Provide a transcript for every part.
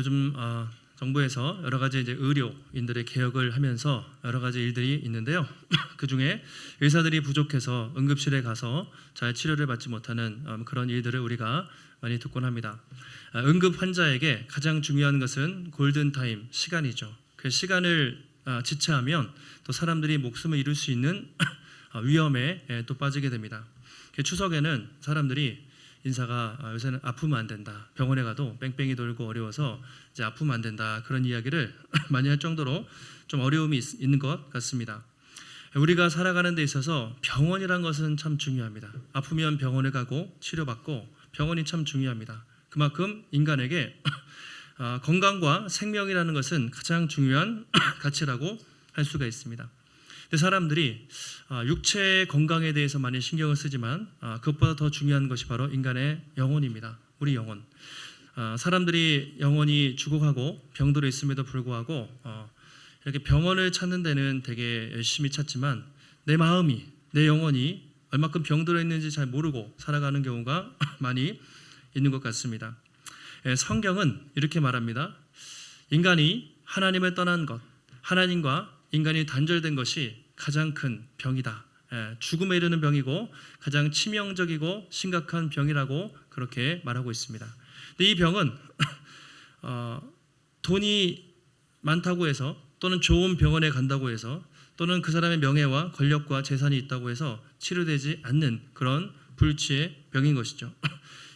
요즘 정부에서 여러 가지 이제 의료인들의 개혁을 하면서 여러 가지 일들이 있는데요. 그 중에 의사들이 부족해서 응급실에 가서 잘 치료를 받지 못하는 그런 일들을 우리가 많이 듣곤 합니다. 응급 환자에게 가장 중요한 것은 골든타임, 시간이죠. 그 시간을 지체하면 또 사람들이 목숨을 잃을 수 있는 위험에 또 빠지게 됩니다. 추석에는 사람들이 인사가 요새는 아프면 안 된다. 병원에 가도 뺑뺑이 돌고 어려워서 이제 아프면 안 된다. 그런 이야기를 많이 할 정도로 좀 어려움이 있는 것 같습니다. 우리가 살아가는 데 있어서 병원이란 것은 참 중요합니다. 아프면 병원에 가고 치료받고 병원이 참 중요합니다. 그만큼 인간에게 건강과 생명이라는 것은 가장 중요한 가치라고 할 수가 있습니다. 근데 사람들이 육체의 건강에 대해서 많이 신경을 쓰지만 그것보다 더 중요한 것이 바로 인간의 영혼입니다. 우리 영혼. 사람들이 영혼이 죽어가고 병들어 있음에도 불구하고 이렇게 병원을 찾는 데는 되게 열심히 찾지만 내 마음이, 내 영혼이 얼마큼 병들어 있는지 잘 모르고 살아가는 경우가 많이 있는 것 같습니다. 성경은 이렇게 말합니다. 인간이 하나님을 떠난 것, 하나님과 인간이 단절된 것이 가장 큰 병이다. 죽음에 이르는 병이고 가장 치명적이고 심각한 병이라고 그렇게 말하고 있습니다. 근데 이 병은 돈이 많다고 해서 또는 좋은 병원에 간다고 해서 또는 그 사람의 명예와 권력과 재산이 있다고 해서 치료되지 않는 그런 불치의 병인 것이죠.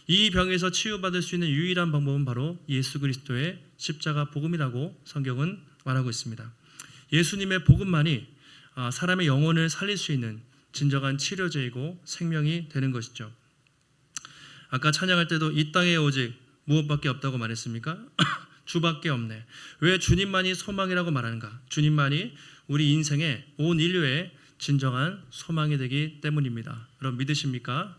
이 병에서 치유받을 수 있는 유일한 방법은 바로 예수 그리스도의 십자가 복음이라고 성경은 말하고 있습니다. 예수님의 복음만이 사람의 영혼을 살릴 수 있는 진정한 치료제이고 생명이 되는 것이죠. 아까 찬양할 때도 이 땅에 오직 무엇밖에 없다고 말했습니까? 주밖에 없네. 왜 주님만이 소망이라고 말하는가? 주님만이 우리 인생의 온 인류의 진정한 소망이 되기 때문입니다. 여러분 믿으십니까?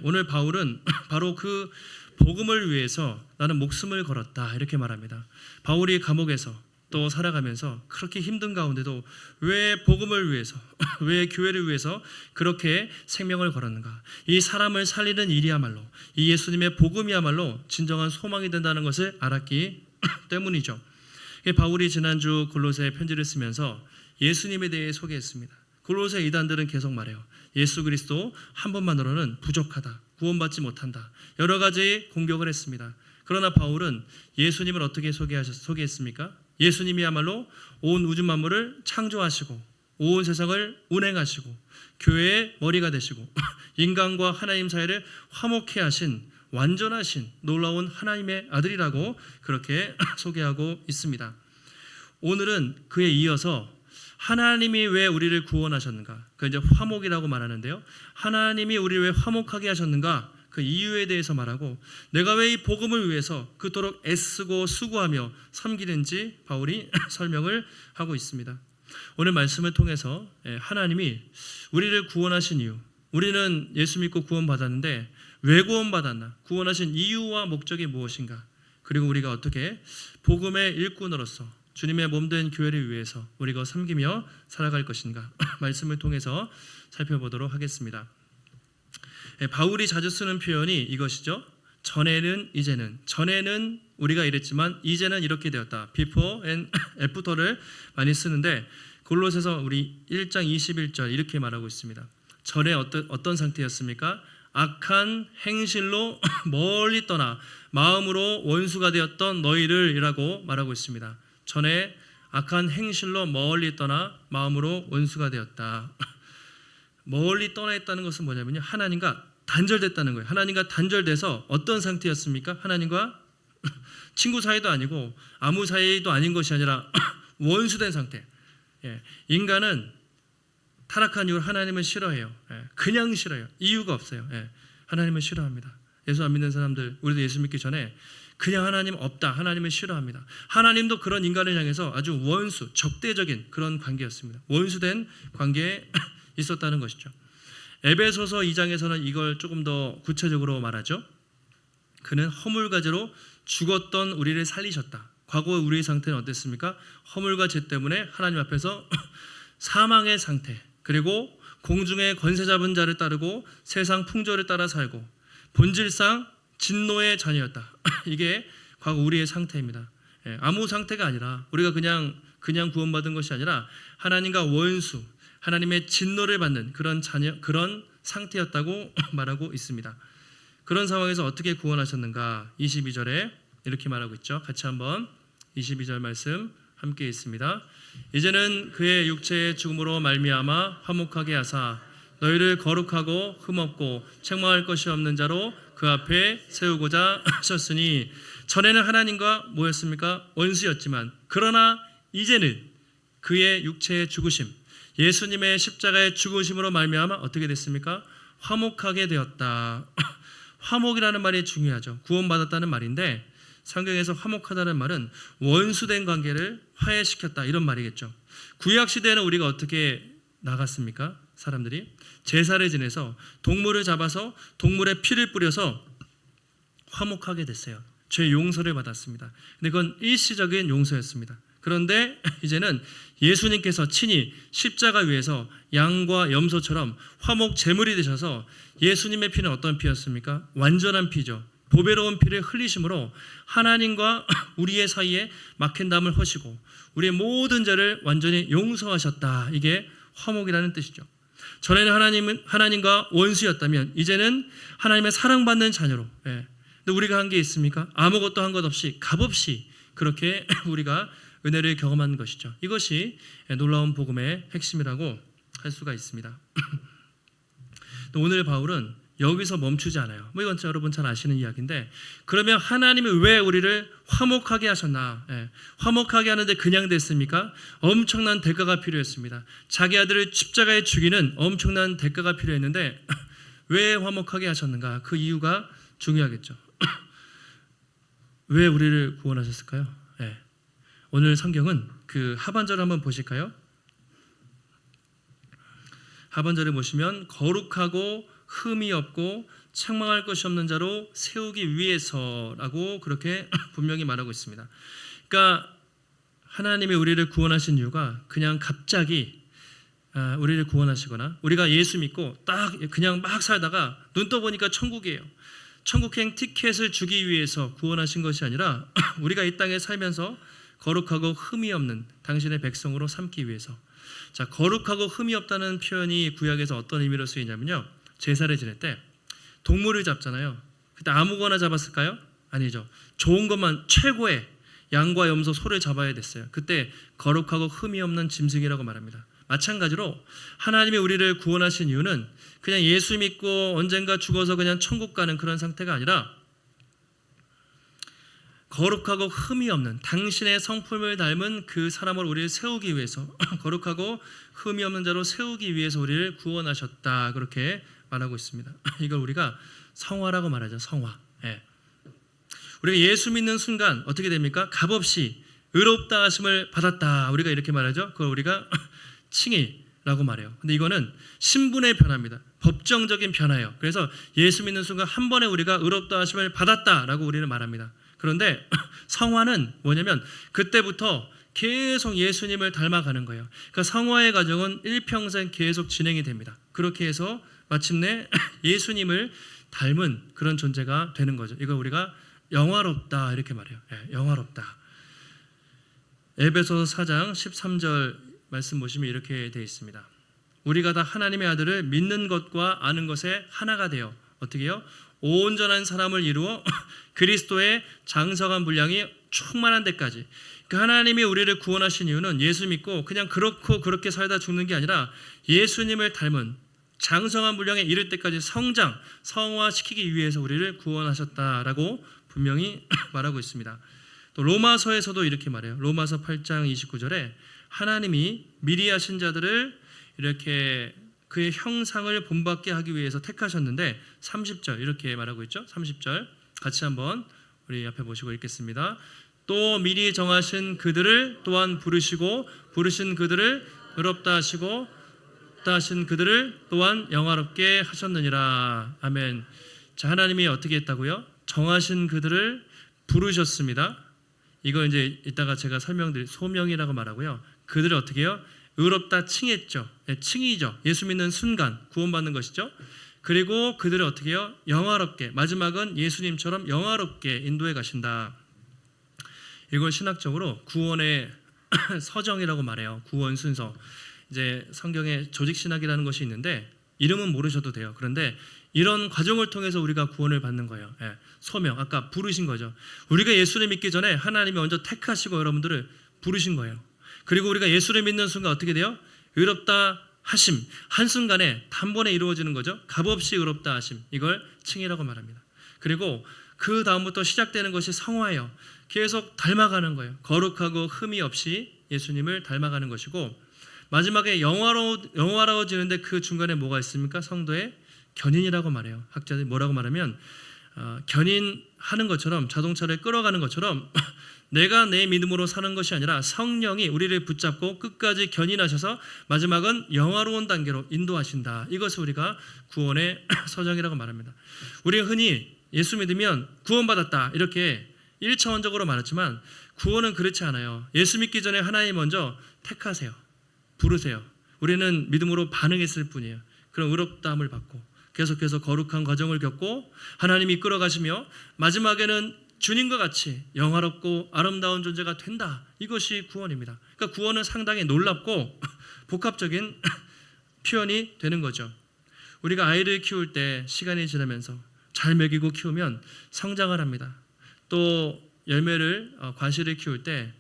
오늘 바울은 바로 그 복음을 위해서 나는 목숨을 걸었다 이렇게 말합니다. 바울이 감옥에서 또 살아가면서 그렇게 힘든 가운데도 왜 복음을 위해서, 왜 교회를 위해서 그렇게 생명을 걸었는가? 이 사람을 살리는 일이야말로, 이 예수님의 복음이야말로 진정한 소망이 된다는 것을 알았기 때문이죠. 바울이 지난주 골로새 편지를 쓰면서 예수님에 대해 소개했습니다. 골로새 이단들은 계속 말해요. 예수 그리스도 한 분만으로는 부족하다, 구원받지 못한다. 여러 가지 공격을 했습니다. 그러나 바울은 예수님을 어떻게 소개했습니까? 예수님이야말로 온 우주 만물을 창조하시고 온 세상을 운행하시고 교회의 머리가 되시고 인간과 하나님 사이를 화목케 하신 완전하신 놀라운 하나님의 아들이라고 그렇게 소개하고 있습니다. 오늘은 그에 이어서 하나님이 왜 우리를 구원하셨는가? 그 이제 화목이라고 말하는데요. 하나님이 우리를 왜 화목하게 하셨는가? 그 이유에 대해서 말하고 내가 왜 이 복음을 위해서 그토록 애쓰고 수고하며 섬기는지 바울이 설명을 하고 있습니다. 오늘 말씀을 통해서 하나님이 우리를 구원하신 이유, 우리는 예수 믿고 구원받았는데 왜 구원받았나? 구원하신 이유와 목적이 무엇인가? 그리고 우리가 어떻게 복음의 일꾼으로서 주님의 몸된 교회를 위해서 우리가 섬기며 살아갈 것인가? 말씀을 통해서 살펴보도록 하겠습니다. 바울이 자주 쓰는 표현이 이것이죠. 전에는 이제는. 전에는 우리가 이랬지만 이제는 이렇게 되었다. before and after를 많이 쓰는데 골로새서 우리 1장 21절 이렇게 말하고 있습니다. 전에 어떤 상태였습니까? 악한 행실로 멀리 떠나 마음으로 원수가 되었던 너희를 이라고 말하고 있습니다. 전에 악한 행실로 멀리 떠나 마음으로 원수가 되었다. 멀리 떠나 있다는 것은 뭐냐면요. 하나님과 단절됐다는 거예요. 하나님과 단절돼서 어떤 상태였습니까? 하나님과 친구 사이도 아니고 아무 사이도 아닌 것이 아니라 원수된 상태. 인간은 타락한 이후로 하나님을 싫어해요. 그냥 싫어요. 이유가 없어요. 하나님을 싫어합니다. 예수 안 믿는 사람들, 우리도 예수 믿기 전에 그냥 하나님 없다. 하나님을 싫어합니다. 하나님도 그런 인간을 향해서 아주 원수, 적대적인 그런 관계였습니다. 원수된 관계에 있었다는 것이죠. 에베소서 2장에서는 이걸 조금 더 구체적으로 말하죠. 그는 허물과죄로 죽었던 우리를 살리셨다. 과거의 우리의 상태는 어땠습니까? 허물과 죄 때문에 하나님 앞에서 사망의 상태, 그리고 공중의 권세 잡은 자를 따르고 세상 풍조를 따라 살고 본질상 진노의 자녀였다. 이게 과거 우리의 상태입니다. 아무 상태가 아니라 우리가 그냥 구원받은 것이 아니라 하나님과 원수, 하나님의 진노를 받는 그런 상태였다고 말하고 있습니다. 그런 상황에서 어떻게 구원하셨는가? 22절에 이렇게 말하고 있죠. 같이 한번 22절 말씀 함께 있습니다. 이제는 그의 육체의 죽음으로 말미암아 화목하게 하사 너희를 거룩하고 흠없고 책망할 것이 없는 자로 그 앞에 세우고자 하셨으니 전에는 하나님과 뭐였습니까? 원수였지만 그러나 이제는 그의 육체의 죽으심, 예수님의 십자가의 죽으심으로 말미암아 어떻게 됐습니까? 화목하게 되었다. 화목이라는 말이 중요하죠. 구원받았다는 말인데 성경에서 화목하다는 말은 원수된 관계를 화해시켰다 이런 말이겠죠. 구약 시대에는 우리가 어떻게 나갔습니까? 사람들이 제사를 지내서 동물을 잡아서 동물의 피를 뿌려서 화목하게 됐어요. 죄 용서를 받았습니다. 근데 그건 일시적인 용서였습니다. 그런데 이제는 예수님께서 친히 십자가 위에서 양과 염소처럼 화목 제물이 되셔서 예수님의 피는 어떤 피였습니까? 완전한 피죠. 보배로운 피를 흘리심으로 하나님과 우리의 사이에 막힌 담을 허시고 우리의 모든 죄를 완전히 용서하셨다. 이게 화목이라는 뜻이죠. 전에는 하나님과 원수였다면 이제는 하나님의 사랑받는 자녀로. 근데 우리가 한 게 있습니까? 아무것도 한 것 없이 값없이 그렇게 우리가 은혜를 경험한 것이죠. 이것이 놀라운 복음의 핵심이라고 할 수가 있습니다. 또 오늘 바울은 여기서 멈추지 않아요. 이건 여러분 잘 아시는 이야기인데 그러면 하나님이 왜 우리를 화목하게 하셨나? 화목하게 하는데 그냥 됐습니까? 엄청난 대가가 필요했습니다. 자기 아들을 십자가에 죽이는 엄청난 대가가 필요했는데 왜 화목하게 하셨는가? 그 이유가 중요하겠죠. 왜 우리를 구원하셨을까요? 오늘 성경은 그 하반절을 한번 보실까요? 하반절에 보시면 거룩하고 흠이 없고 책망할 것이 없는 자로 세우기 위해서라고 그렇게 분명히 말하고 있습니다. 그러니까 하나님이 우리를 구원하신 이유가 그냥 갑자기 우리를 구원하시거나 우리가 예수 믿고 딱 그냥 막 살다가 눈 떠보니까 천국이에요. 천국행 티켓을 주기 위해서 구원하신 것이 아니라 우리가 이 땅에 살면서 거룩하고 흠이 없는 당신의 백성으로 삼기 위해서. 자, 거룩하고 흠이 없다는 표현이 구약에서 어떤 의미로 쓰이냐면요. 제사를 지낼 때 동물을 잡잖아요. 그때 아무거나 잡았을까요? 아니죠. 좋은 것만 최고의 양과 염소, 소를 잡아야 됐어요. 그때 거룩하고 흠이 없는 짐승이라고 말합니다. 마찬가지로 하나님이 우리를 구원하신 이유는 그냥 예수 믿고 언젠가 죽어서 그냥 천국 가는 그런 상태가 아니라 거룩하고 흠이 없는 당신의 성품을 닮은 그 사람을 우리를 세우기 위해서 거룩하고 흠이 없는 자로 세우기 위해서 우리를 구원하셨다. 그렇게 말하고 있습니다. 이걸 우리가 성화라고 말하죠. 성화. 우리가 예수 믿는 순간 어떻게 됩니까? 값없이 의롭다 하심을 받았다. 우리가 이렇게 말하죠. 그걸 우리가 칭의라고 말해요. 근데 이거는 신분의 변화입니다. 법정적인 변화예요. 그래서 예수 믿는 순간 한 번에 우리가 의롭다 하심을 받았다라고 우리는 말합니다. 그런데 성화는 뭐냐면 그때부터 계속 예수님을 닮아가는 거예요. 그러니까 성화의 과정은 일평생 계속 진행이 됩니다. 그렇게 해서 마침내 예수님을 닮은 그런 존재가 되는 거죠. 이걸 우리가 영화롭다 이렇게 말해요. 영화롭다. 에베소서 4장 13절 말씀 보시면 이렇게 되어 있습니다. 우리가 다 하나님의 아들을 믿는 것과 아는 것에 하나가 되어 어떻게 해요? 온전한 사람을 이루어 그리스도의 장성한 분량이 충만한 데까지. 그 하나님이 우리를 구원하신 이유는 예수 믿고 그냥 그렇게 살다 죽는 게 아니라 예수님을 닮은 장성한 분량에 이를 때까지 성화시키기 위해서 우리를 구원하셨다라고 분명히 말하고 있습니다. 또 로마서에서도 이렇게 말해요. 로마서 8장 29절에 하나님이 미리 하신 자들을 이렇게 그의 형상을 본받게 하기 위해서 택하셨는데 30절 이렇게 말하고 있죠. 30절 같이 한번 우리 앞에 보시고 읽겠습니다. 또 미리 정하신 그들을 또한 부르시고 부르신 그들을 의롭다 하시고 의롭다 하신 그들을 또한 영화롭게 하셨느니라. 아멘. 자, 하나님이 어떻게 했다고요? 정하신 그들을 부르셨습니다. 이거 이제 이따가 제가 소명이라고 말하고요. 그들을 어떻게 해요? 의롭다 칭했죠. 칭이죠. 예수 믿는 순간 구원받는 것이죠. 그리고 그들을 어떻게 해요? 영화롭게, 마지막은 예수님처럼 영화롭게 인도해 가신다. 이걸 신학적으로 구원의 서정이라고 말해요. 구원 순서. 이제 성경에 조직 신학이라는 것이 있는데 이름은 모르셔도 돼요. 그런데 이런 과정을 통해서 우리가 구원을 받는 거예요. 예, 소명, 아까 부르신 거죠. 우리가 예수를 믿기 전에 하나님이 먼저 택하시고 여러분들을 부르신 거예요. 그리고 우리가 예수를 믿는 순간 어떻게 돼요? 의롭다 하심, 한순간에 단번에 이루어지는 거죠. 값없이 의롭다 하심, 이걸 칭이라고 말합니다. 그리고 그 다음부터 시작되는 것이 성화예요. 계속 닮아가는 거예요. 거룩하고 흠이 없이 예수님을 닮아가는 것이고, 마지막에 영화로워지는데 그 중간에 뭐가 있습니까? 성도의 견인이라고 말해요. 학자들이 뭐라고 말하면 견인하는 것처럼, 자동차를 끌어가는 것처럼 내가 내 믿음으로 사는 것이 아니라 성령이 우리를 붙잡고 끝까지 견인하셔서 마지막은 영화로운 단계로 인도하신다. 이것을 우리가 구원의 서정이라고 말합니다. 우리가 흔히 예수 믿으면 구원받았다 이렇게 1차원적으로 말했지만 구원은 그렇지 않아요. 예수 믿기 전에 하나님 먼저 택하세요. 부르세요. 우리는 믿음으로 반응했을 뿐이에요. 그런 의롭다함을 받고 계속해서 거룩한 과정을 겪고 하나님이 이끌어가시며 마지막에는 주님과 같이 영화롭고 아름다운 존재가 된다. 이것이 구원입니다. 그러니까 구원은 상당히 놀랍고 복합적인 표현이 되는 거죠. 우리가 아이를 키울 때 시간이 지나면서 잘 먹이고 키우면 성장을 합니다. 또 열매를 과실을 키울 때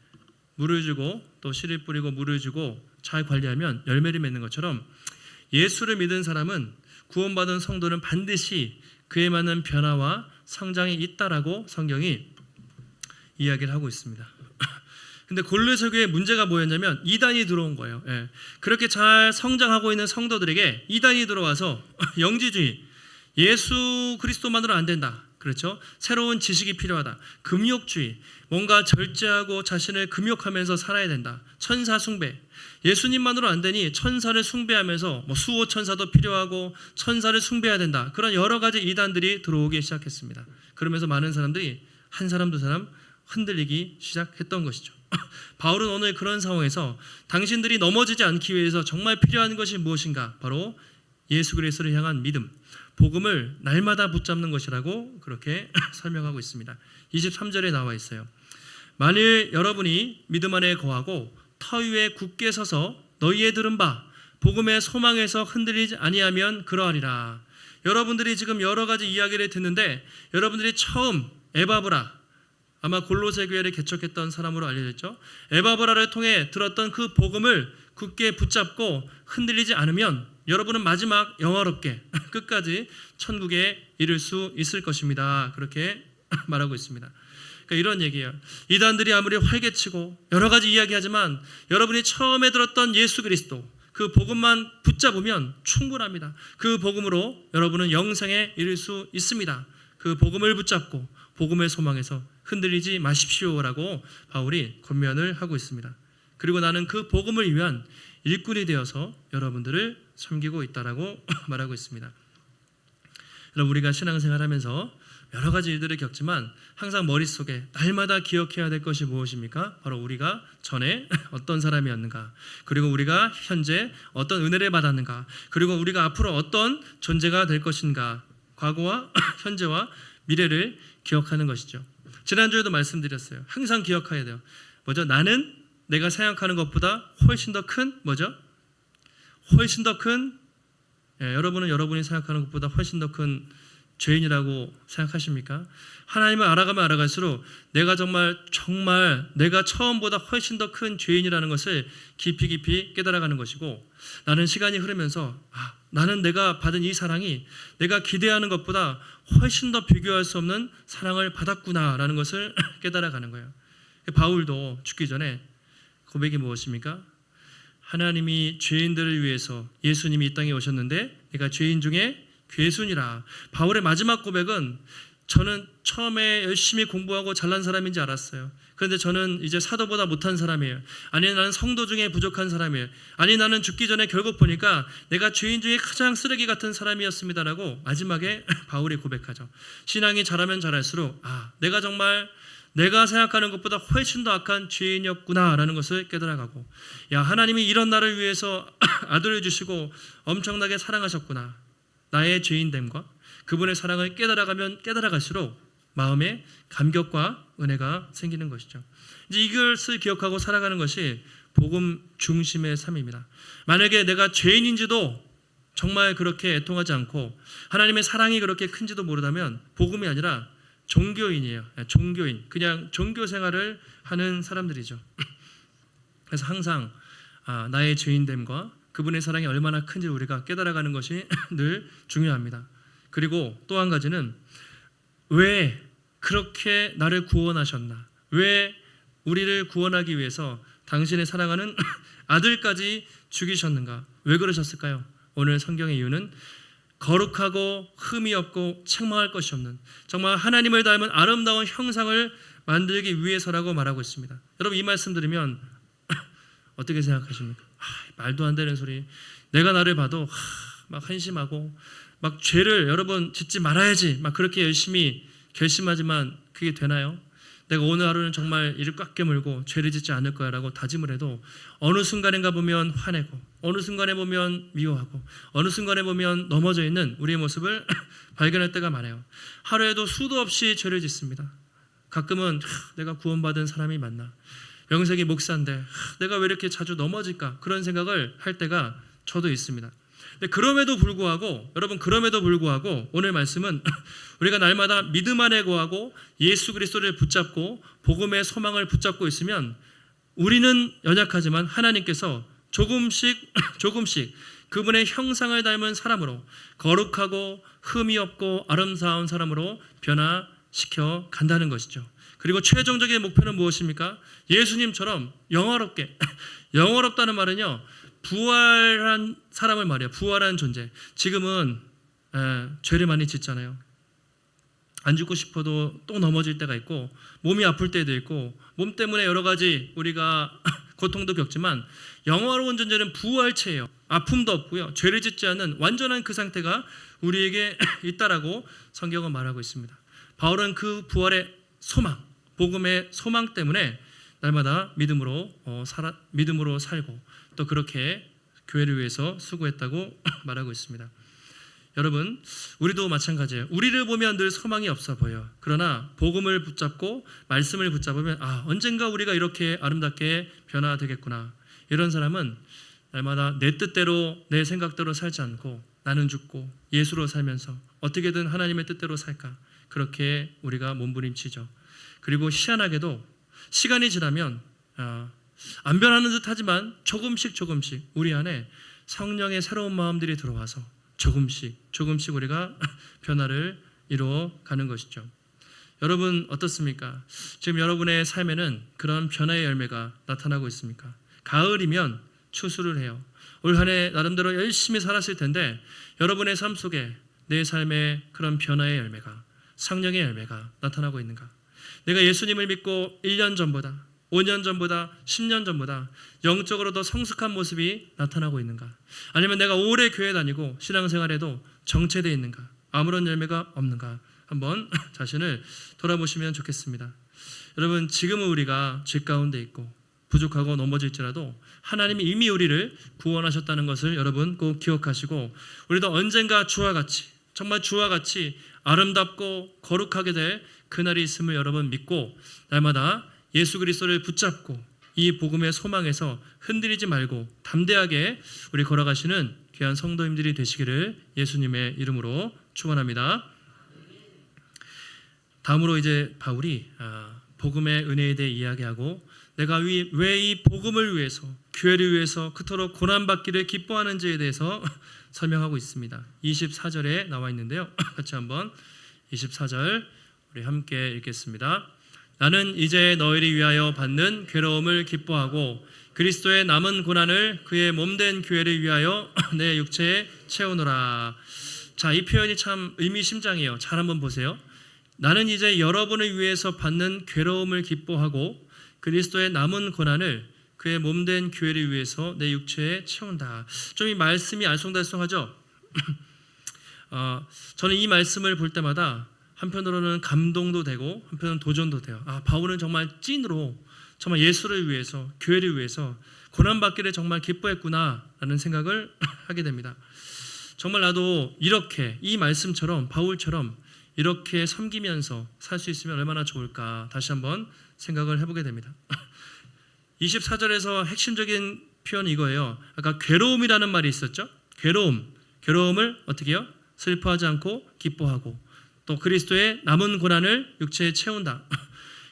물을 주고 또 씨를 뿌리고 물을 주고 잘 관리하면 열매를 맺는 것처럼 예수를 믿은 사람은 구원받은 성도는 반드시 그에 맞는 변화와 성장이 있다라고 성경이 이야기를 하고 있습니다. 근데 골로새 교회의 문제가 뭐였냐면 이단이 들어온 거예요. 예. 그렇게 잘 성장하고 있는 성도들에게 이단이 들어와서 영지주의, 예수 그리스도만으로 안 된다. 그렇죠? 새로운 지식이 필요하다. 금욕주의, 뭔가 절제하고 자신을 금욕하면서 살아야 된다. 천사 숭배, 예수님만으로 안 되니 천사를 숭배하면서 수호 천사도 필요하고 천사를 숭배해야 된다. 그런 여러 가지 이단들이 들어오기 시작했습니다. 그러면서 많은 사람들이 한 사람 두 사람 흔들리기 시작했던 것이죠. 바울은 오늘 그런 상황에서 당신들이 넘어지지 않기 위해서 정말 필요한 것이 무엇인가? 바로 예수 그리스도를 향한 믿음, 복음을 날마다 붙잡는 것이라고 그렇게 설명하고 있습니다. 23절에 나와 있어요. 만일 여러분이 믿음 안에 거하고 터 위에 굳게 서서 너희의 들은 바 복음의 소망에서 흔들리지 아니하면 그러하리라. 여러분들이 지금 여러 가지 이야기를 듣는데 여러분들이 처음 에바브라, 아마 골로새 교회를 개척했던 사람으로 알려졌죠. 에바브라를 통해 들었던 그 복음을 굳게 붙잡고 흔들리지 않으면 여러분은 마지막 영화롭게 끝까지 천국에 이를 수 있을 것입니다. 그렇게 말하고 있습니다. 그러니까 이런 얘기예요. 이단들이 아무리 활개치고 여러 가지 이야기하지만 여러분이 처음에 들었던 예수 그리스도 그 복음만 붙잡으면 충분합니다. 그 복음으로 여러분은 영생에 이를 수 있습니다. 그 복음을 붙잡고 복음의 소망에서 흔들리지 마십시오라고 바울이 권면을 하고 있습니다. 그리고 나는 그 복음을 위한 일꾼이 되어서 여러분들을 섬기고 있다라고 말하고 있습니다. 여러분, 우리가 신앙생활하면서 여러 가지 일들을 겪지만 항상 머릿속에 날마다 기억해야 될 것이 무엇입니까? 바로 우리가 전에 어떤 사람이었는가, 그리고 우리가 현재 어떤 은혜를 받았는가, 그리고 우리가 앞으로 어떤 존재가 될 것인가, 과거와 현재와 미래를 기억하는 것이죠. 지난주에도 말씀드렸어요. 항상 기억해야 돼요. 뭐죠? 나는 내가 생각하는 것보다 훨씬 더 큰 뭐죠? 훨씬 더 큰, 여러분은 여러분이 생각하는 것보다 훨씬 더 큰 죄인이라고 생각하십니까? 하나님을 알아가면 알아갈수록 내가 정말 내가 처음보다 훨씬 더 큰 죄인이라는 것을 깊이 깨달아가는 것이고, 나는 시간이 흐르면서 나는 내가 받은 이 사랑이 내가 기대하는 것보다 훨씬 더 비교할 수 없는 사랑을 받았구나라는 것을 깨달아가는 거예요. 바울도 죽기 전에 고백이 무엇입니까? 하나님이 죄인들을 위해서 예수님이 이 땅에 오셨는데 내가 죄인 중에 괴순이라. 바울의 마지막 고백은 저는 처음에 열심히 공부하고 잘난 사람인지 알았어요. 그런데 저는 이제 사도보다 못한 사람이에요. 아니, 나는 성도 중에 부족한 사람이에요. 아니, 나는 죽기 전에 결국 보니까 내가 죄인 중에 가장 쓰레기 같은 사람이었습니다라고 마지막에 바울이 고백하죠. 신앙이 자라면 자랄수록 내가 정말 내가 생각하는 것보다 훨씬 더 악한 죄인이었구나라는 것을 깨달아가고, 하나님이 이런 나를 위해서 아들을 주시고 엄청나게 사랑하셨구나. 나의 죄인됨과 그분의 사랑을 깨달아가면 깨달아갈수록 마음에 감격과 은혜가 생기는 것이죠. 이제 이것을 기억하고 살아가는 것이 복음 중심의 삶입니다. 만약에 내가 죄인인지도 정말 그렇게 애통하지 않고 하나님의 사랑이 그렇게 큰지도 모르다면 복음이 아니라 종교인이에요. 종교인, 그냥 종교 생활을 하는 사람들이죠. 그래서 항상 나의 죄인됨과 그분의 사랑이 얼마나 큰지 우리가 깨달아가는 것이 늘 중요합니다. 그리고 또 한 가지는 왜 그렇게 나를 구원하셨나? 왜 우리를 구원하기 위해서 당신의 사랑하는 아들까지 죽이셨는가? 왜 그러셨을까요? 오늘 성경의 이유는 거룩하고 흠이 없고 책망할 것이 없는 정말 하나님을 닮은 아름다운 형상을 만들기 위해서라고 말하고 있습니다. 여러분 이 말씀 들으면 어떻게 생각하십니까? 말도 안 되는 소리. 내가 나를 봐도 막 한심하고 막 죄를 여러분 짓지 말아야지 막 그렇게 열심히 결심하지만 그게 되나요? 내가 오늘 하루는 정말 이를 꽉 깨물고 죄를 짓지 않을 거야 라고 다짐을 해도 어느 순간인가 보면 화내고 어느 순간에 보면 미워하고 어느 순간에 보면 넘어져 있는 우리의 모습을 발견할 때가 많아요. 하루에도 수도 없이 죄를 짓습니다. 가끔은 내가 구원받은 사람이 맞나? 명색이 목사인데 내가 왜 이렇게 자주 넘어질까? 그런 생각을 할 때가 저도 있습니다. 근데 그럼에도 불구하고 여러분 그럼에도 불구하고 오늘 말씀은 우리가 날마다 믿음 안에 거하고 예수 그리스도를 붙잡고 복음의 소망을 붙잡고 있으면 우리는 연약하지만 하나님께서 조금씩 그분의 형상을 닮은 사람으로 거룩하고 흠이 없고 아름다운 사람으로 변화시켜 간다는 것이죠. 그리고 최종적인 목표는 무엇입니까? 예수님처럼 영화롭게 영화롭다는 말은요 부활한 사람을 말이에요. 부활한 존재. 지금은 죄를 많이 짓잖아요. 안 죽고 싶어도 또 넘어질 때가 있고 몸이 아플 때도 있고 몸 때문에 여러 가지 우리가 고통도 겪지만 영화로운 존재는 부활체예요. 아픔도 없고요. 죄를 짓지 않는 완전한 그 상태가 우리에게 있다라고 성경은 말하고 있습니다. 바울은 그 부활의 소망, 복음의 소망 때문에 날마다 믿음으로 살고 또 그렇게 교회를 위해서 수고했다고 말하고 있습니다. 여러분, 우리도 마찬가지예요. 우리를 보면 늘 소망이 없어 보여요. 그러나 복음을 붙잡고 말씀을 붙잡으면 언젠가 우리가 이렇게 아름답게 변화되겠구나. 이런 사람은 날마다 내 뜻대로 내 생각대로 살지 않고 나는 죽고 예수로 살면서 어떻게든 하나님의 뜻대로 살까? 그렇게 우리가 몸부림치죠. 그리고 희한하게도 시간이 지나면 안 변하는 듯 하지만 조금씩 우리 안에 성령의 새로운 마음들이 들어와서 조금씩 우리가 변화를 이루어 가는 것이죠. 여러분 어떻습니까? 지금 여러분의 삶에는 그런 변화의 열매가 나타나고 있습니까? 가을이면 추수를 해요. 올 한 해 나름대로 열심히 살았을 텐데 여러분의 삶 속에 내 삶에 그런 변화의 열매가 성령의 열매가 나타나고 있는가? 내가 예수님을 믿고 1년 전보다 5년 전보다 10년 전보다 영적으로 더 성숙한 모습이 나타나고 있는가? 아니면 내가 오래 교회 다니고 신앙생활에도 정체되어 있는가? 아무런 열매가 없는가? 한번 자신을 돌아보시면 좋겠습니다. 여러분 지금은 우리가 죄 가운데 있고 부족하고 넘어질지라도 하나님이 이미 우리를 구원하셨다는 것을 여러분 꼭 기억하시고 우리도 언젠가 주와 같이 정말 주와 같이 아름답고 거룩하게 될 그날이 있음을 여러분 믿고 날마다 예수 그리스도를 붙잡고 이 복음의 소망에서 흔들리지 말고 담대하게 우리 걸어가시는 귀한 성도님들이 되시기를 예수님의 이름으로 축원합니다. 다음으로 이제 바울이 복음의 은혜에 대해 이야기하고 내가 왜 이 복음을 위해서 교회를 위해서 그토록 고난받기를 기뻐하는지에 대해서 설명하고 있습니다. 24절에 나와 있는데요. 같이 한번 24절 우리 함께 읽겠습니다. 나는 이제 너희를 위하여 받는 괴로움을 기뻐하고 그리스도의 남은 고난을 그의 몸된 교회를 위하여 내 육체에 채우노라. 자, 이 표현이 참 의미심장해요. 잘 한번 보세요. 나는 이제 여러분을 위해서 받는 괴로움을 기뻐하고 그리스도의 남은 고난을 그의 몸된 교회를 위해서 내 육체에 채운다. 좀 이 말씀이 알쏭달쏭하죠? 저는 이 말씀을 볼 때마다 한편으로는 감동도 되고 한편으로는 도전도 돼요. 바울은 정말 찐으로 정말 예수를 위해서 교회를 위해서 고난받기를 정말 기뻐했구나라는 생각을 하게 됩니다. 정말 나도 이렇게 이 말씀처럼 바울처럼 이렇게 섬기면서 살 수 있으면 얼마나 좋을까 다시 한번 생각을 해보게 됩니다. 24절에서 핵심적인 표현이 이거예요. 아까 괴로움이라는 말이 있었죠. 괴로움을 어떻게 해요? 슬퍼하지 않고 기뻐하고, 또 그리스도의 남은 고난을 육체에 채운다.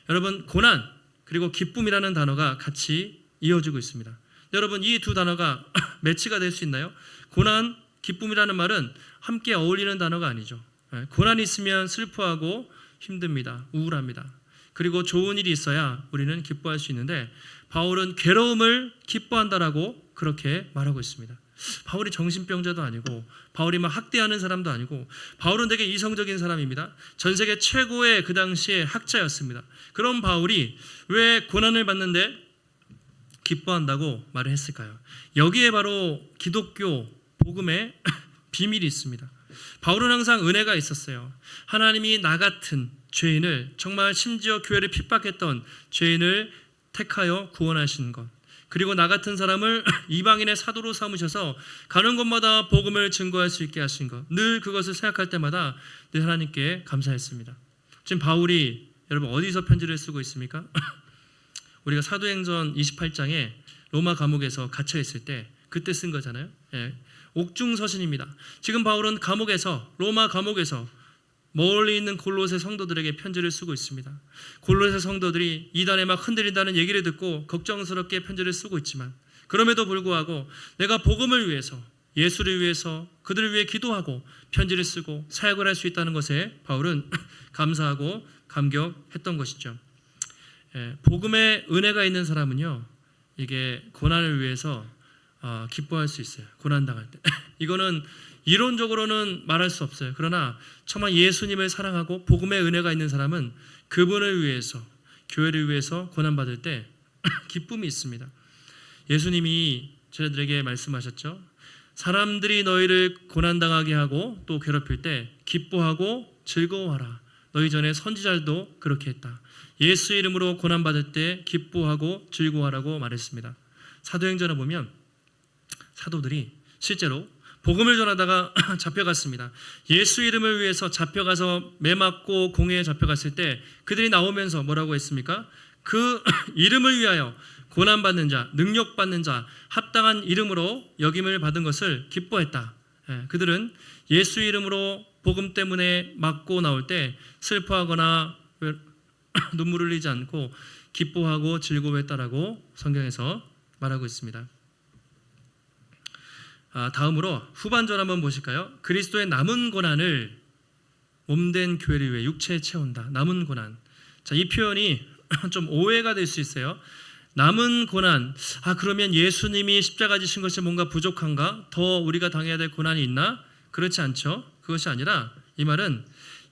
여러분, 고난 그리고 기쁨이라는 단어가 같이 이어지고 있습니다. 여러분, 이 두 단어가 매치가 될 수 있나요? 고난, 기쁨이라는 말은 함께 어울리는 단어가 아니죠. 고난이 있으면 슬퍼하고 힘듭니다. 우울합니다. 그리고 좋은 일이 있어야 우리는 기뻐할 수 있는데, 바울은 괴로움을 기뻐한다라고 그렇게 말하고 있습니다. 바울이 정신병자도 아니고, 바울이 막 학대하는 사람도 아니고, 바울은 되게 이성적인 사람입니다. 전 세계 최고의 그 당시에 학자였습니다. 그럼 바울이 왜 고난을 받는데 기뻐한다고 말을 했을까요? 여기에 바로 기독교 복음의 비밀이 있습니다. 바울은 항상 은혜가 있었어요. 하나님이 나 같은 죄인을, 정말 심지어 교회를 핍박했던 죄인을 택하여 구원하신 것, 그리고 나 같은 사람을 이방인의 사도로 삼으셔서 가는 곳마다 복음을 증거할 수 있게 하신 것, 늘 그것을 생각할 때마다 늘 하나님께 감사했습니다. 지금 바울이 여러분 어디서 편지를 쓰고 있습니까? 우리가 사도행전 28장에 로마 감옥에서 갇혀 있을 때 그때 쓴 거잖아요. 옥중서신입니다. 지금 바울은 감옥에서, 로마 감옥에서 멀리 있는 골로새 성도들에게 편지를 쓰고 있습니다. 골로새 성도들이 이단에 막 흔들린다는 얘기를 듣고 걱정스럽게 편지를 쓰고 있지만, 그럼에도 불구하고 내가 복음을 위해서, 예수를 위해서, 그들을 위해 기도하고 편지를 쓰고 사역을 할 수 있다는 것에 바울은 감사하고 감격했던 것이죠. 복음의 은혜가 있는 사람은요, 이게 고난을 위해서 기뻐할 수 있어요. 고난당할 때. 이거는 이론적으로는 말할 수 없어요. 그러나 정말 예수님을 사랑하고 복음의 은혜가 있는 사람은 그분을 위해서, 교회를 위해서 고난받을 때 기쁨이 있습니다. 예수님이 저희들에게 말씀하셨죠. 사람들이 너희를 고난당하게 하고 또 괴롭힐 때 기뻐하고 즐거워하라. 너희 전에 선지자들도 그렇게 했다. 예수 이름으로 고난받을 때 기뻐하고 즐거워하라고 말했습니다. 사도행전에 보면 사도들이 실제로 복음을 전하다가 잡혀갔습니다. 예수 이름을 위해서 잡혀가서 매 맞고 공회에 잡혀갔을 때 그들이 나오면서 뭐라고 했습니까? 그 이름을 위하여 고난받는 자, 능력받는 자, 합당한 이름으로 역임을 받은 것을 기뻐했다. 그들은 예수 이름으로 복음 때문에 맞고 나올 때 슬퍼하거나 눈물을 흘리지 않고 기뻐하고 즐거워했다라고 성경에서 말하고 있습니다. 다음으로 후반절 한번 보실까요? 그리스도의 남은 고난을 몸된 교회를 위해 육체에 채운다. 남은 고난. 자, 이 표현이 좀 오해가 될 수 있어요. 남은 고난. 그러면 예수님이 십자가 지신 것이 뭔가 부족한가? 더 우리가 당해야 될 고난이 있나? 그렇지 않죠. 그것이 아니라 이 말은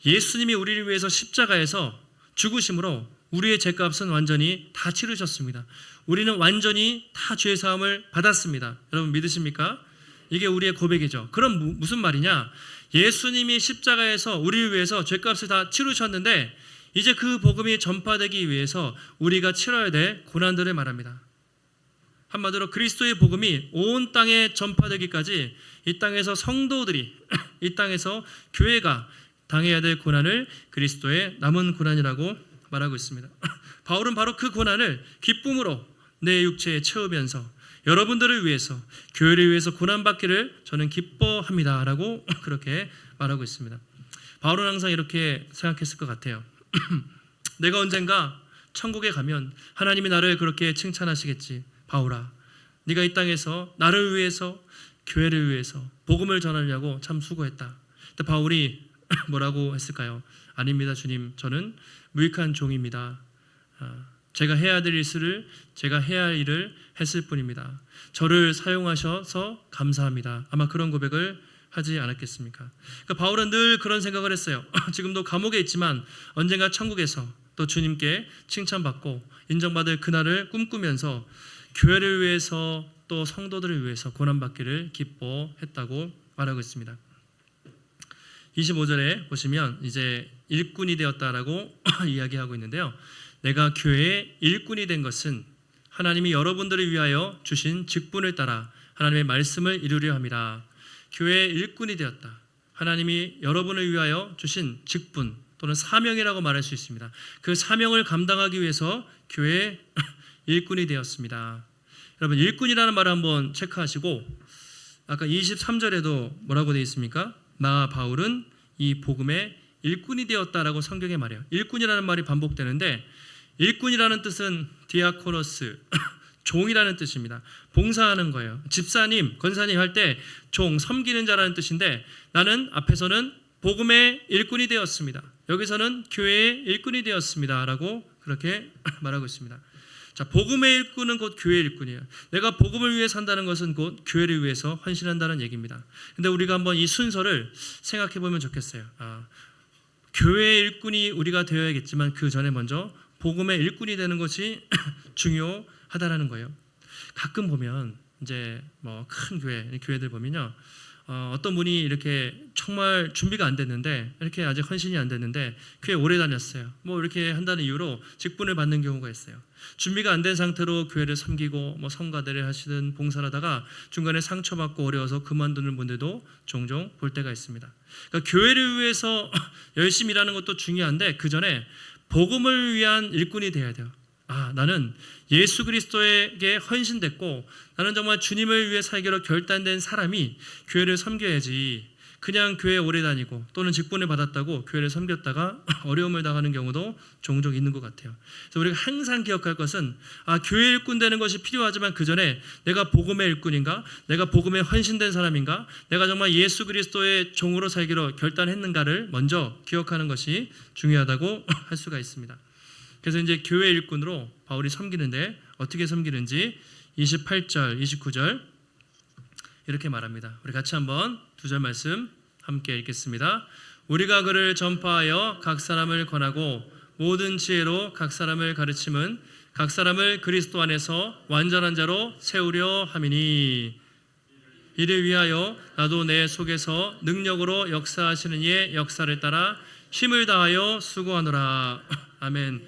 예수님이 우리를 위해서 십자가에서 죽으심으로 우리의 죄값은 완전히 다 치르셨습니다. 우리는 완전히 다 죄 사함을 받았습니다. 여러분 믿으십니까? 이게 우리의 고백이죠. 그럼 무슨 말이냐? 예수님이 십자가에서 우리를 위해서 죄값을 다 치르셨는데 이제 그 복음이 전파되기 위해서 우리가 치러야 될 고난들을 말합니다. 한마디로 그리스도의 복음이 온 땅에 전파되기까지 이 땅에서 성도들이, 이 땅에서 교회가 당해야 될 고난을 그리스도의 남은 고난이라고 말하고 있습니다. 바울은 바로 그 고난을 기쁨으로 내 육체에 채우면서 여러분들을 위해서, 교회를 위해서 고난받기를 저는 기뻐합니다 라고 그렇게 말하고 있습니다. 바울은 항상 이렇게 생각했을 것 같아요. 내가 언젠가 천국에 가면 하나님이 나를 그렇게 칭찬하시겠지. 바울아, 네가 이 땅에서 나를 위해서, 교회를 위해서 복음을 전하려고 참 수고했다. 근데 바울이 뭐라고 했을까요? 아닙니다 주님, 저는 무익한 종입니다. 제가 해야 될 일을, 제가 해야 할 일을 했을 뿐입니다. 저를 사용하셔서 감사합니다. 아마 그런 고백을 하지 않았겠습니까? 그러니까 바울은 늘 그런 생각을 했어요. 지금도 감옥에 있지만 언젠가 천국에서 또 주님께 칭찬받고 인정받을 그날을 꿈꾸면서 교회를 위해서 또 성도들을 위해서 고난받기를 기뻐했다고 말하고 있습니다. 25절에 보시면 이제 일꾼이 되었다라고 이야기하고 있는데요. 내가 교회의 일꾼이 된 것은 하나님이 여러분들을 위하여 주신 직분을 따라 하나님의 말씀을 이루려 함이라. 교회의 일꾼이 되었다. 하나님이 여러분을 위하여 주신 직분 또는 사명이라고 말할 수 있습니다. 그 사명을 감당하기 위해서 교회의 일꾼이 되었습니다. 여러분, 일꾼이라는 말을 한번 체크하시고, 아까 23절에도 뭐라고 되어 있습니까? 나 바울은 이 복음의 일꾼이 되었다라고 성경에 말해요. 일꾼이라는 말이 반복되는데, 일꾼이라는 뜻은 디아코노스, 종이라는 뜻입니다. 봉사하는 거예요. 집사님, 권사님 할 때 종, 섬기는 자라는 뜻인데, 나는 앞에서는 복음의 일꾼이 되었습니다. 여기서는 교회의 일꾼이 되었습니다 라고 그렇게 말하고 있습니다. 자, 복음의 일꾼은 곧 교회의 일꾼이에요. 내가 복음을 위해 산다는 것은 곧 교회를 위해서 헌신한다는 얘기입니다. 근데 우리가 한번 이 순서를 생각해 보면 좋겠어요. 교회의 일꾼이 우리가 되어야겠지만 그 전에 먼저 복음의 일꾼이 되는 것이 중요하다라는 거예요. 가끔 보면 이제 뭐 큰 교회들 보면요, 어떤 분이 이렇게 정말 준비가 안 됐는데, 이렇게 아직 헌신이 안 됐는데 교회 오래 다녔어요. 뭐 이렇게 한다는 이유로 직분을 받는 경우가 있어요. 준비가 안 된 상태로 교회를 섬기고 뭐 성가대를 하시든 봉사를 하다가 중간에 상처받고 어려워서 그만두는 분들도 종종 볼 때가 있습니다. 그러니까 교회를 위해서 열심히 일하는 것도 중요한데 그 전에 복음을 위한 일꾼이 돼야 돼요. 나는 예수 그리스도에게 헌신됐고 나는 정말 주님을 위해 살기로 결단된 사람이 교회를 섬겨야지, 그냥 교회에 오래 다니고 또는 직분을 받았다고 교회를 섬겼다가 어려움을 당하는 경우도 종종 있는 것 같아요. 그래서 우리가 항상 기억할 것은 교회 일꾼 되는 것이 필요하지만 그 전에 내가 복음의 일꾼인가, 내가 복음에 헌신된 사람인가, 내가 정말 예수 그리스도의 종으로 살기로 결단했는가를 먼저 기억하는 것이 중요하다고 할 수가 있습니다. 그래서 이제 교회 일꾼으로 바울이 섬기는데 어떻게 섬기는지 28절, 29절 이렇게 말합니다. 우리 같이 한번 두 절 말씀 함께 읽겠습니다. 우리가 그를 전파하여 각 사람을 권하고 모든 지혜로 각 사람을 가르침은 각 사람을 그리스도 안에서 완전한 자로 세우려 함이니, 이를 위하여 나도 내 속에서 능력으로 역사하시는 이의 역사를 따라 힘을 다하여 수고하노라. 아멘.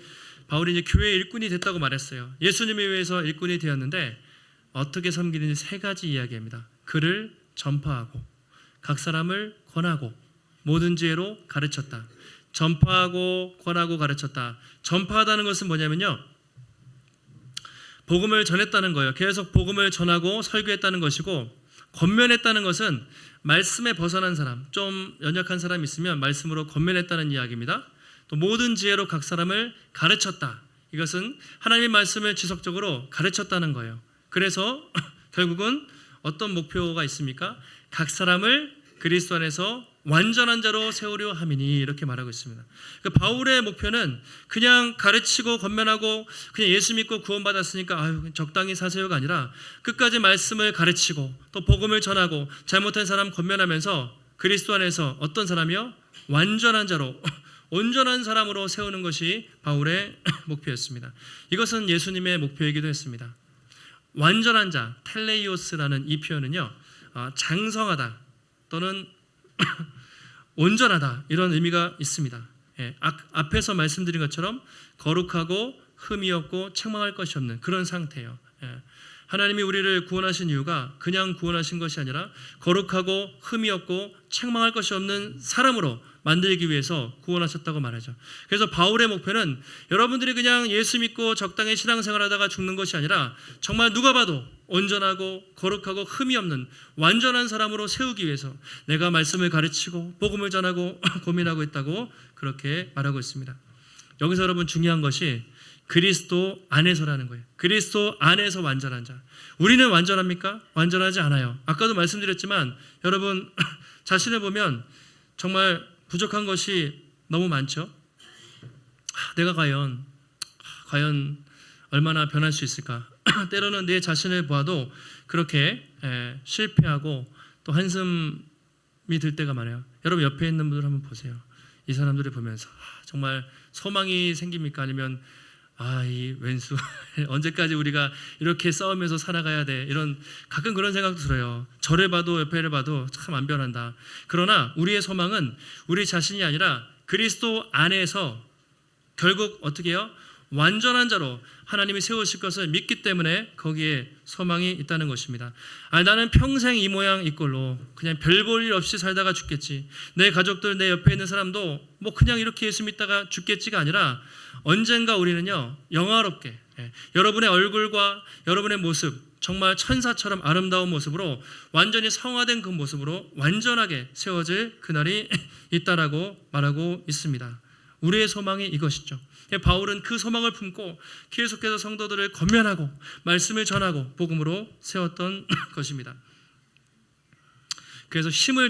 바울이 이제 교회 일꾼이 됐다고 말했어요. 예수님을 위해서 일꾼이 되었는데 어떻게 섬기는지 세 가지 이야기입니다. 그를 전파하고 각 사람을 권하고 모든 지혜로 가르쳤다. 전파하고 권하고 가르쳤다. 전파하다는 것은 뭐냐면요, 복음을 전했다는 거예요. 계속 복음을 전하고 설교했다는 것이고, 권면했다는 것은 말씀에 벗어난 사람, 좀 연약한 사람이 있으면 말씀으로 권면했다는 이야기입니다. 또 모든 지혜로 각 사람을 가르쳤다. 이것은 하나님의 말씀을 지속적으로 가르쳤다는 거예요. 그래서 결국은 어떤 목표가 있습니까? 각 사람을 그리스도 안에서 완전한 자로 세우려 함이니, 이렇게 말하고 있습니다. 그러니까 바울의 목표는 그냥 가르치고 권면하고 그냥 예수 믿고 구원받았으니까 적당히 사세요가 아니라 끝까지 말씀을 가르치고 또 복음을 전하고 잘못한 사람 권면하면서 그리스도 안에서 어떤 사람이요? 완전한 자로, 온전한 사람으로 세우는 것이 바울의 목표였습니다. 이것은 예수님의 목표이기도 했습니다. 완전한 자, 텔레이오스라는 이 표현은요, 장성하다 또는 온전하다 이런 의미가 있습니다. 앞에서 말씀드린 것처럼 거룩하고 흠이 없고 책망할 것이 없는 그런 상태예요. 하나님이 우리를 구원하신 이유가 그냥 구원하신 것이 아니라 거룩하고 흠이 없고 책망할 것이 없는 사람으로 만들기 위해서 구원하셨다고 말하죠. 그래서 바울의 목표는 여러분들이 그냥 예수 믿고 적당히 신앙생활하다가 죽는 것이 아니라 정말 누가 봐도 온전하고 거룩하고 흠이 없는 완전한 사람으로 세우기 위해서 내가 말씀을 가르치고 복음을 전하고 고민하고 있다고 그렇게 말하고 있습니다. 여기서 여러분 중요한 것이 그리스도 안에서라는 거예요. 그리스도 안에서 완전한 자. 우리는 완전합니까? 완전하지 않아요. 아까도 말씀드렸지만 여러분 자신을 보면 정말 부족한 것이 너무 많죠. 내가 과연 얼마나 변할 수 있을까? 때로는 내 자신을 보아도 그렇게 실패하고 또 한숨이 들 때가 많아요. 여러분 옆에 있는 분들 한번 보세요. 이 사람들을 보면서 정말 소망이 생깁니까? 아니면 이 왼수 언제까지 우리가 이렇게 싸우면서 살아가야 돼, 이런 가끔 그런 생각도 들어요. 저를 봐도 옆에를 봐도 참 안 변한다. 그러나 우리의 소망은 우리 자신이 아니라 그리스도 안에서 결국 어떻게 해요? 완전한 자로 하나님이 세우실 것을 믿기 때문에 거기에 소망이 있다는 것입니다. 나는 평생 이 모양 이 꼴로 그냥 별 볼 일 없이 살다가 죽겠지, 내 가족들, 내 옆에 있는 사람도 뭐 그냥 이렇게 예수 믿다가 죽겠지가 아니라 언젠가 우리는요 영화롭게 여러분의 얼굴과 여러분의 모습, 정말 천사처럼 아름다운 모습으로 완전히 성화된 그 모습으로 완전하게 세워질 그날이 있다라고 말하고 있습니다. 우리의 소망이 이것이죠. 바울은 그 소망을 품고 계속해서 성도들을 권면하고 말씀을 전하고 복음으로 세웠던 것입니다. 그래서 힘을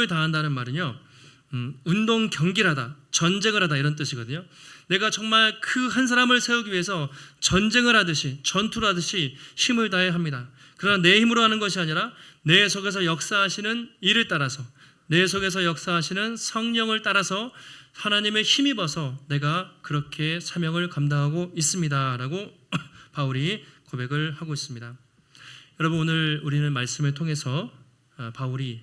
다한다는 말은요, 운동 경기를 하다, 전쟁을 하다 이런 뜻이거든요. 내가 정말 그 한 사람을 세우기 위해서 전쟁을 하듯이, 전투를 하듯이 힘을 다해야 합니다. 그러나 내 힘으로 하는 것이 아니라 내 속에서 역사하시는 이를 따라서, 내 속에서 역사하시는 성령을 따라서 하나님의 힘입어서 내가 그렇게 사명을 감당하고 있습니다 라고 바울이 고백을 하고 있습니다. 여러분, 오늘 우리는 말씀을 통해서 바울이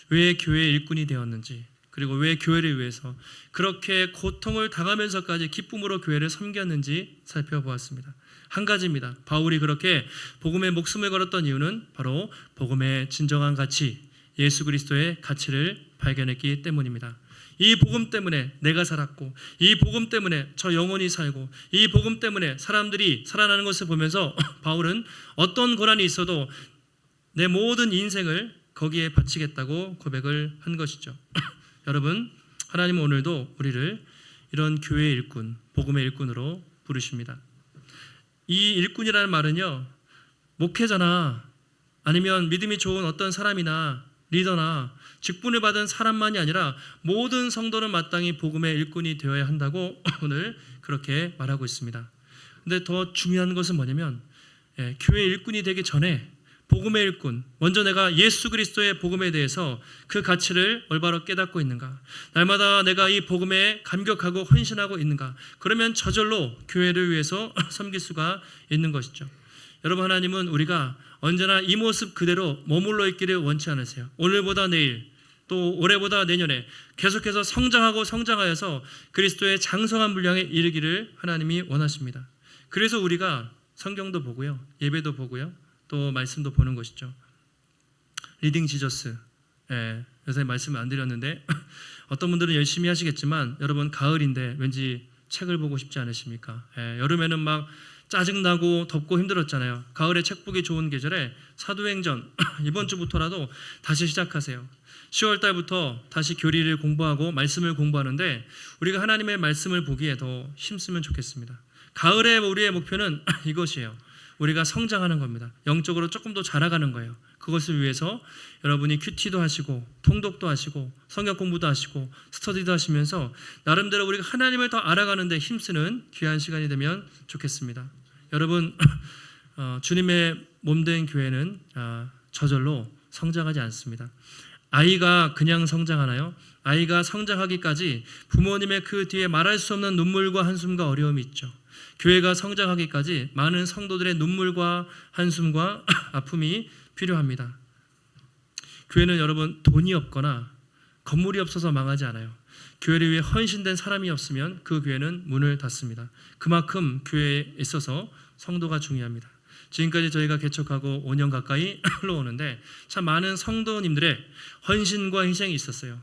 왜 교회의 일꾼이 되었는지, 그리고 왜 교회를 위해서 그렇게 고통을 당하면서까지 기쁨으로 교회를 섬겼는지 살펴보았습니다. 한 가지입니다. 바울이 그렇게 복음에 목숨을 걸었던 이유는 바로 복음의 진정한 가치, 예수 그리스도의 가치를 발견했기 때문입니다. 이 복음 때문에 내가 살았고, 이 복음 때문에 저 영혼이 살고, 이 복음 때문에 사람들이 살아나는 것을 보면서 바울은 어떤 고난이 있어도 내 모든 인생을 거기에 바치겠다고 고백을 한 것이죠. 여러분, 하나님은 오늘도 우리를 이런 교회의 일꾼, 복음의 일꾼으로 부르십니다. 이 일꾼이라는 말은요, 목회자나 아니면 믿음이 좋은 어떤 사람이나 리더나 직분을 받은 사람만이 아니라 모든 성도는 마땅히 복음의 일꾼이 되어야 한다고 오늘 그렇게 말하고 있습니다. 근데 더 중요한 것은 뭐냐면, 교회 일꾼이 되기 전에 복음의 일꾼, 먼저 내가 예수 그리스도의 복음에 대해서 그 가치를 올바로 깨닫고 있는가, 날마다 내가 이 복음에 감격하고 헌신하고 있는가, 그러면 저절로 교회를 위해서 섬길 수가 있는 것이죠. 여러분, 하나님은 우리가 언제나 이 모습 그대로 머물러 있기를 원치 않으세요. 오늘보다 내일, 또 올해보다 내년에 계속해서 성장하여서 그리스도의 장성한 분량에 이르기를 하나님이 원하십니다. 그래서 우리가 성경도 보고요, 예배도 보고요, 또 말씀도 보는 것이죠. 리딩 지저스, 요새 말씀을 안 드렸는데 어떤 분들은 열심히 하시겠지만, 여러분, 가을인데 왠지 책을 보고 싶지 않으십니까? 여름에는 막 짜증나고 덥고 힘들었잖아요. 가을에 책 보기 좋은 계절에 사도행전 이번 주부터라도 다시 시작하세요. 10월 달부터 다시 교리를 공부하고 말씀을 공부하는데 우리가 하나님의 말씀을 보기에 더 힘쓰면 좋겠습니다. 가을에 우리의 목표는 이것이에요. 우리가 성장하는 겁니다. 영적으로 조금 더 자라가는 거예요. 그것을 위해서 여러분이 큐티도 하시고 통독도 하시고 성경 공부도 하시고 스터디도 하시면서 나름대로 우리가 하나님을 더 알아가는 데 힘쓰는 귀한 시간이 되면 좋겠습니다. 여러분, 주님의 몸된 교회는 저절로 성장하지 않습니다. 아이가 그냥 성장하나요? 아이가 성장하기까지 부모님의 그 뒤에 말할 수 없는 눈물과 한숨과 어려움이 있죠. 교회가 성장하기까지 많은 성도들의 눈물과 한숨과 아픔이 필요합니다. 교회는 여러분, 돈이 없거나 건물이 없어서 망하지 않아요. 교회를 위해 헌신된 사람이 없으면 그 교회는 문을 닫습니다. 그만큼 교회에 있어서 성도가 중요합니다. 지금까지 저희가 개척하고 5년 가까이 흘러오는데 참 많은 성도님들의 헌신과 희생이 있었어요.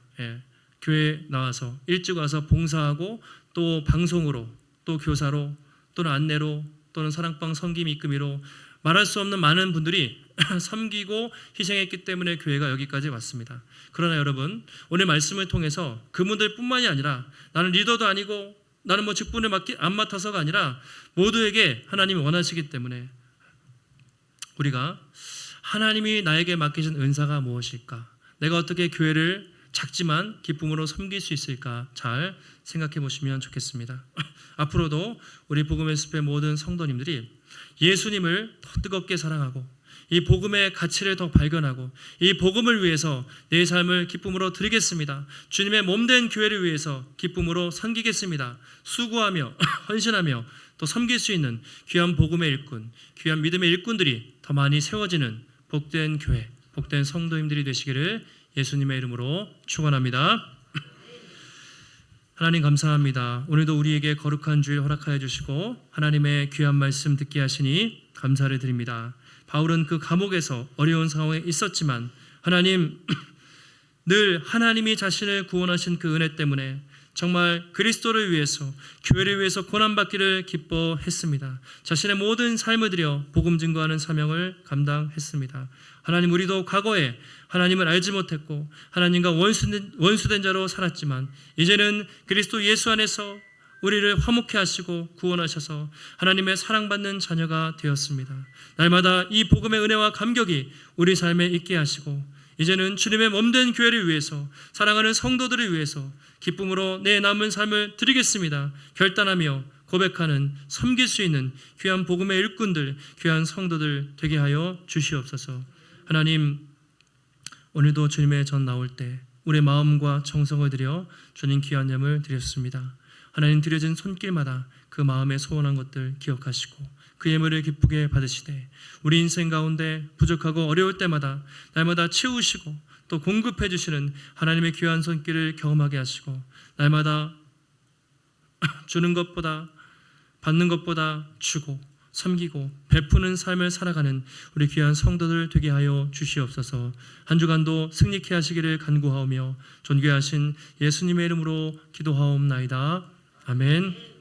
교회에 나와서 일찍 와서 봉사하고, 또 방송으로, 또 교사로, 또는 안내로, 또는 사랑방 섬김 입금이로 말할 수 없는 많은 분들이 섬기고 희생했기 때문에 교회가 여기까지 왔습니다. 그러나 여러분, 오늘 말씀을 통해서 그분들 뿐만이 아니라, 나는 리더도 아니고 나는 뭐 직분을 안 맡아서가 아니라 모두에게 하나님이 원하시기 때문에 우리가 하나님이 나에게 맡기신 은사가 무엇일까, 내가 어떻게 교회를 작지만 기쁨으로 섬길 수 있을까 잘 생각해 보시면 좋겠습니다. 앞으로도 우리 복음의 숲의 모든 성도님들이 예수님을 더 뜨겁게 사랑하고 이 복음의 가치를 더 발견하고 이 복음을 위해서 내 삶을 기쁨으로 드리겠습니다. 주님의 몸된 교회를 위해서 기쁨으로 섬기겠습니다. 수고하며 헌신하며 또 섬길 수 있는 귀한 복음의 일꾼, 귀한 믿음의 일꾼들이 더 많이 세워지는 복된 교회, 복된 성도님들이 되시기를 예수님의 이름으로 축원합니다. 하나님 감사합니다. 오늘도 우리에게 거룩한 주일 허락하여 주시고 하나님의 귀한 말씀 듣게 하시니 감사를 드립니다. 바울은 그 감옥에서 어려운 상황에 있었지만 하나님 늘 하나님이 자신을 구원하신 그 은혜 때문에 정말 그리스도를 위해서 교회를 위해서 고난받기를 기뻐했습니다. 자신의 모든 삶을 들여 복음 증거하는 사명을 감당했습니다. 하나님 우리도 과거에 하나님을 알지 못했고 하나님과 원수된 자로 살았지만 이제는 그리스도 예수 안에서 우리를 화목케 하시고 구원하셔서 하나님의 사랑받는 자녀가 되었습니다. 날마다 이 복음의 은혜와 감격이 우리 삶에 있게 하시고 이제는 주님의 몸된 교회를 위해서 사랑하는 성도들을 위해서 기쁨으로 내 남은 삶을 드리겠습니다 결단하며 고백하는 섬길 수 있는 귀한 복음의 일꾼들, 귀한 성도들 되게 하여 주시옵소서. 하나님 오늘도 주님의 전 나올 때 우리의 마음과 정성을 들여 주님 귀한 예물 드렸습니다. 하나님 드려진 손길마다 그 마음에 소원한 것들 기억하시고 그 예물을 기쁘게 받으시되 우리 인생 가운데 부족하고 어려울 때마다 날마다 채우시고 또 공급해 주시는 하나님의 귀한 손길을 경험하게 하시고 날마다 주는 것보다 받는 것보다 주고 섬기고 베푸는 삶을 살아가는 우리 귀한 성도들 되게 하여 주시옵소서. 한 주간도 승리케 하시기를 간구하오며 존귀하신 예수님의 이름으로 기도하옵나이다. 아멘.